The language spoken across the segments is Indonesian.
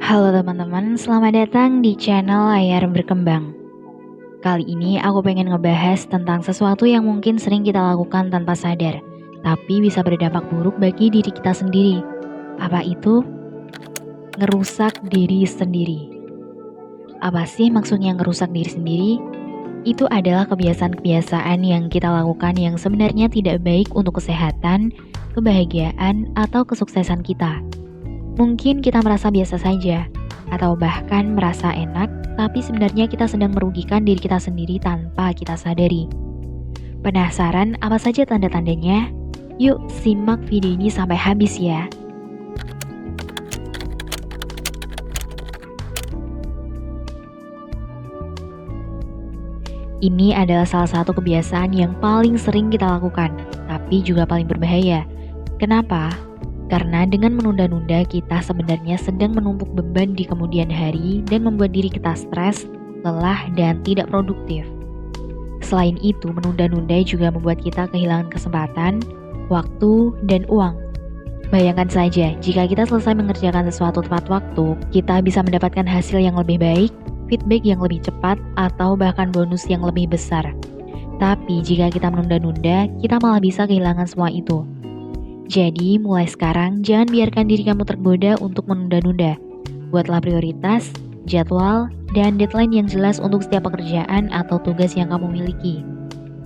Halo teman-teman, selamat datang di channel Layar Berkembang. Kali ini aku pengen ngebahas tentang sesuatu yang mungkin sering kita lakukan tanpa sadar, tapi bisa berdampak buruk bagi diri kita sendiri. Apa itu? Ngerusak diri sendiri. Apa sih maksudnya ngerusak diri sendiri? Itu adalah kebiasaan-kebiasaan yang kita lakukan yang sebenarnya tidak baik untuk kesehatan, kebahagiaan, atau kesuksesan kita. Mungkin kita merasa biasa saja, atau bahkan merasa enak, tapi sebenarnya kita sedang merugikan diri kita sendiri tanpa kita sadari. Penasaran apa saja tanda-tandanya? Yuk simak video ini sampai habis ya. Ini adalah salah satu kebiasaan yang paling sering kita lakukan, tapi juga paling berbahaya. Kenapa? Karena dengan menunda-nunda kita sebenarnya sedang menumpuk beban di kemudian hari dan membuat diri kita stres, lelah, dan tidak produktif. Selain itu, menunda-nunda juga membuat kita kehilangan kesempatan, waktu, dan uang. Bayangkan saja, jika kita selesai mengerjakan sesuatu tepat waktu, kita bisa mendapatkan hasil yang lebih baik, feedback yang lebih cepat, atau bahkan bonus yang lebih besar. Tapi jika kita menunda-nunda, kita malah bisa kehilangan semua itu. Jadi, mulai sekarang jangan biarkan diri kamu tergoda untuk menunda-nunda. Buatlah prioritas, jadwal, dan deadline yang jelas untuk setiap pekerjaan atau tugas yang kamu miliki.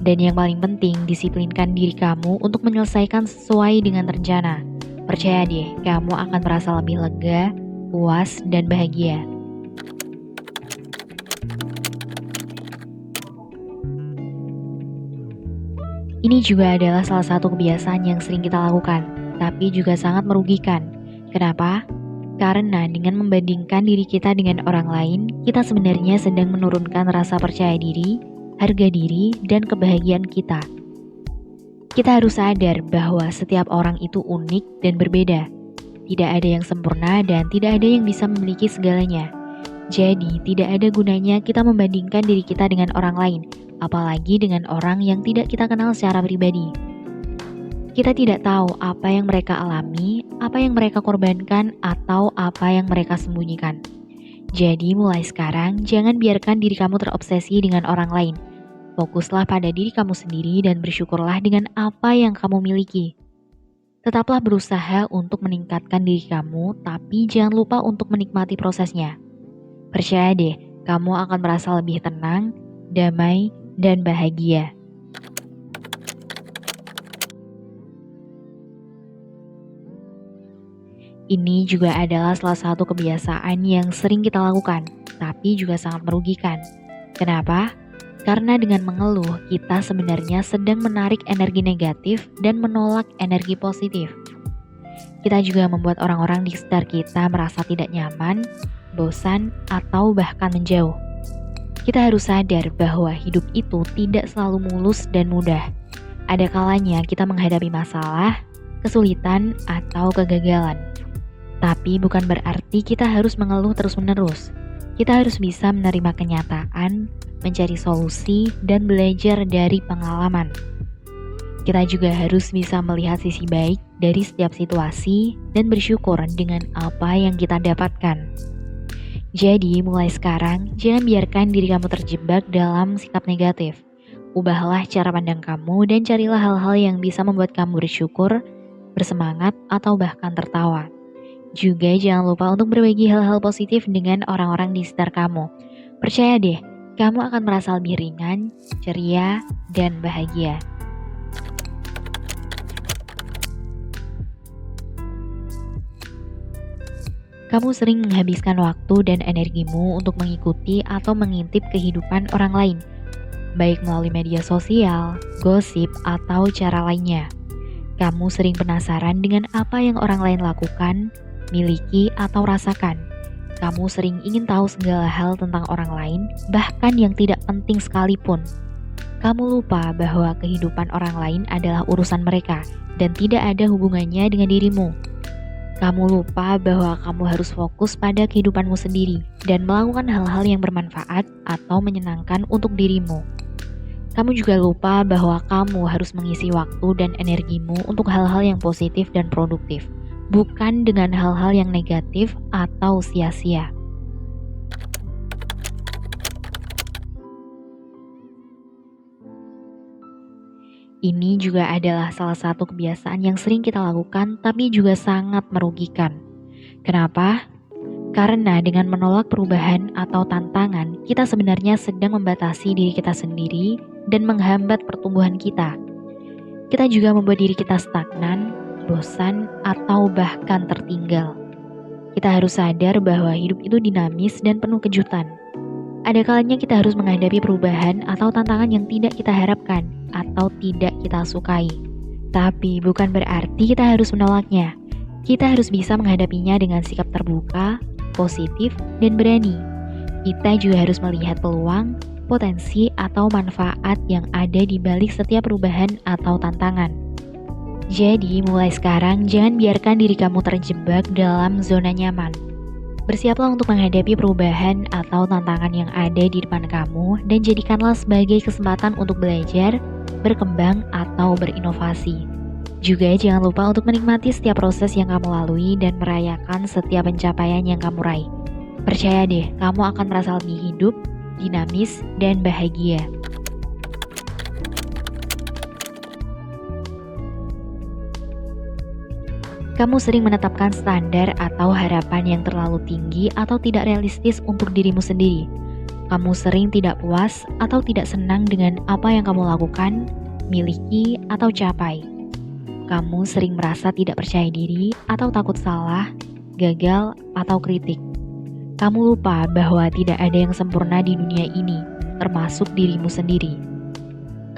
Dan yang paling penting, disiplinkan diri kamu untuk menyelesaikan sesuai dengan rencana. Percaya deh, kamu akan merasa lebih lega, puas, dan bahagia. Ini juga adalah salah satu kebiasaan yang sering kita lakukan, tapi juga sangat merugikan. Kenapa? Karena dengan membandingkan diri kita dengan orang lain, kita sebenarnya sedang menurunkan rasa percaya diri, harga diri, dan kebahagiaan kita. Kita harus sadar bahwa setiap orang itu unik dan berbeda. Tidak ada yang sempurna dan tidak ada yang bisa memiliki segalanya. Jadi, tidak ada gunanya kita membandingkan diri kita dengan orang lain, apalagi dengan orang yang tidak kita kenal secara pribadi. Kita tidak tahu apa yang mereka alami, apa yang mereka korbankan, atau apa yang mereka sembunyikan. Jadi mulai sekarang, jangan biarkan diri kamu terobsesi dengan orang lain. Fokuslah pada diri kamu sendiri dan bersyukurlah dengan apa yang kamu miliki. Tetaplah berusaha untuk meningkatkan diri kamu, tapi jangan lupa untuk menikmati prosesnya. Percaya deh, kamu akan merasa lebih tenang, damai, dan bahagia. Ini juga adalah salah satu kebiasaan yang sering kita lakukan, tapi juga sangat merugikan. Kenapa? Karena dengan mengeluh, kita sebenarnya sedang menarik energi negatif dan menolak energi positif. Kita juga membuat orang-orang di sekitar kita merasa tidak nyaman, bosan, atau bahkan menjauh. Kita harus sadar bahwa hidup itu tidak selalu mulus dan mudah. Ada kalanya kita menghadapi masalah, kesulitan, atau kegagalan. Tapi bukan berarti kita harus mengeluh terus-menerus. Kita harus bisa menerima kenyataan, mencari solusi, dan belajar dari pengalaman. Kita juga harus bisa melihat sisi baik dari setiap situasi dan bersyukur dengan apa yang kita dapatkan. Jadi, mulai sekarang, jangan biarkan diri kamu terjebak dalam sikap negatif. Ubahlah cara pandang kamu dan carilah hal-hal yang bisa membuat kamu bersyukur, bersemangat, atau bahkan tertawa. Juga jangan lupa untuk berbagi hal-hal positif dengan orang-orang di sekitar kamu. Percaya deh, kamu akan merasa lebih ringan, ceria, dan bahagia. Kamu sering menghabiskan waktu dan energimu untuk mengikuti atau mengintip kehidupan orang lain, baik melalui media sosial, gosip, atau cara lainnya. Kamu sering penasaran dengan apa yang orang lain lakukan, miliki, atau rasakan. Kamu sering ingin tahu segala hal tentang orang lain, bahkan yang tidak penting sekalipun. Kamu lupa bahwa kehidupan orang lain adalah urusan mereka dan tidak ada hubungannya dengan dirimu. Kamu lupa bahwa kamu harus fokus pada kehidupanmu sendiri dan melakukan hal-hal yang bermanfaat atau menyenangkan untuk dirimu. Kamu juga lupa bahwa kamu harus mengisi waktu dan energimu untuk hal-hal yang positif dan produktif, bukan dengan hal-hal yang negatif atau sia-sia. Ini juga adalah salah satu kebiasaan yang sering kita lakukan tapi juga sangat merugikan. Kenapa? Karena dengan menolak perubahan atau tantangan, kita sebenarnya sedang membatasi diri kita sendiri dan menghambat pertumbuhan kita. Kita juga membuat diri kita stagnan, bosan, atau bahkan tertinggal. Kita harus sadar bahwa hidup itu dinamis dan penuh kejutan. Ada kalanya kita harus menghadapi perubahan atau tantangan yang tidak kita harapkan atau tidak kita sukai. Tapi bukan berarti kita harus menolaknya. Kita harus bisa menghadapinya dengan sikap terbuka, positif, dan berani. Kita juga harus melihat peluang, potensi, atau manfaat yang ada di balik setiap perubahan atau tantangan. Jadi, mulai sekarang jangan biarkan diri kamu terjebak dalam zona nyaman. Bersiaplah untuk menghadapi perubahan atau tantangan yang ada di depan kamu dan jadikanlah sebagai kesempatan untuk belajar, berkembang, atau berinovasi. Juga jangan lupa untuk menikmati setiap proses yang kamu lalui dan merayakan setiap pencapaian yang kamu raih. Percaya deh, kamu akan merasa lebih hidup, dinamis, dan bahagia. Kamu sering menetapkan standar atau harapan yang terlalu tinggi atau tidak realistis untuk dirimu sendiri. Kamu sering tidak puas atau tidak senang dengan apa yang kamu lakukan, miliki, atau capai. Kamu sering merasa tidak percaya diri atau takut salah, gagal, atau kritik. Kamu lupa bahwa tidak ada yang sempurna di dunia ini, termasuk dirimu sendiri.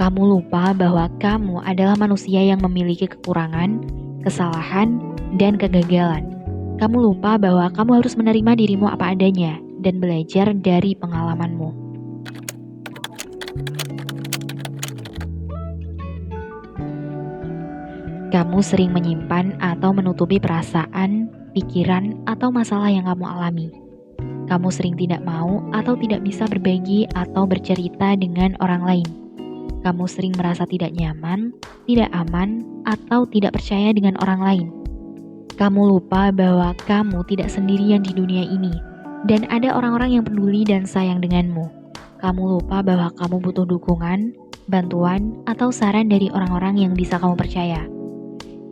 Kamu lupa bahwa kamu adalah manusia yang memiliki kekurangan, kesalahan, dan kegagalan. Kamu lupa bahwa kamu harus menerima dirimu apa adanya dan belajar dari pengalamanmu. Kamu sering menyimpan atau menutupi perasaan, pikiran, atau masalah yang kamu alami. Kamu sering tidak mau atau tidak bisa berbagi atau bercerita dengan orang lain. Kamu sering merasa tidak nyaman, tidak aman, atau tidak percaya dengan orang lain. Kamu lupa bahwa kamu tidak sendirian di dunia ini, dan ada orang-orang yang peduli dan sayang denganmu. Kamu lupa bahwa kamu butuh dukungan, bantuan, atau saran dari orang-orang yang bisa kamu percaya.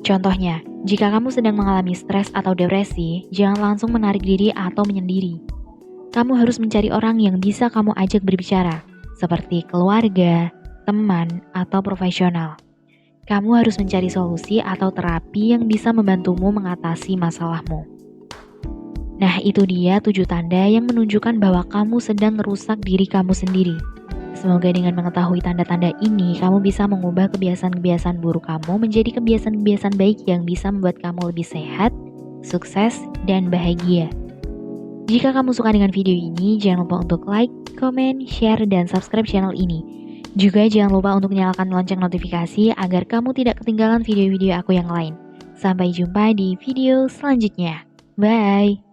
Contohnya, jika kamu sedang mengalami stres atau depresi, jangan langsung menarik diri atau menyendiri. Kamu harus mencari orang yang bisa kamu ajak berbicara, seperti keluarga, teman, atau profesional. Kamu harus mencari solusi atau terapi yang bisa membantumu mengatasi masalahmu. Nah, itu dia 7 tanda yang menunjukkan bahwa kamu sedang merusak diri kamu sendiri. Semoga dengan mengetahui tanda-tanda ini, kamu bisa mengubah kebiasaan-kebiasaan buruk kamu menjadi kebiasaan-kebiasaan baik yang bisa membuat kamu lebih sehat, sukses, dan bahagia. Jika kamu suka dengan video ini, jangan lupa untuk like, comment, share, dan subscribe channel ini. Juga jangan lupa untuk nyalakan lonceng notifikasi agar kamu tidak ketinggalan video-video aku yang lain. Sampai jumpa di video selanjutnya. Bye!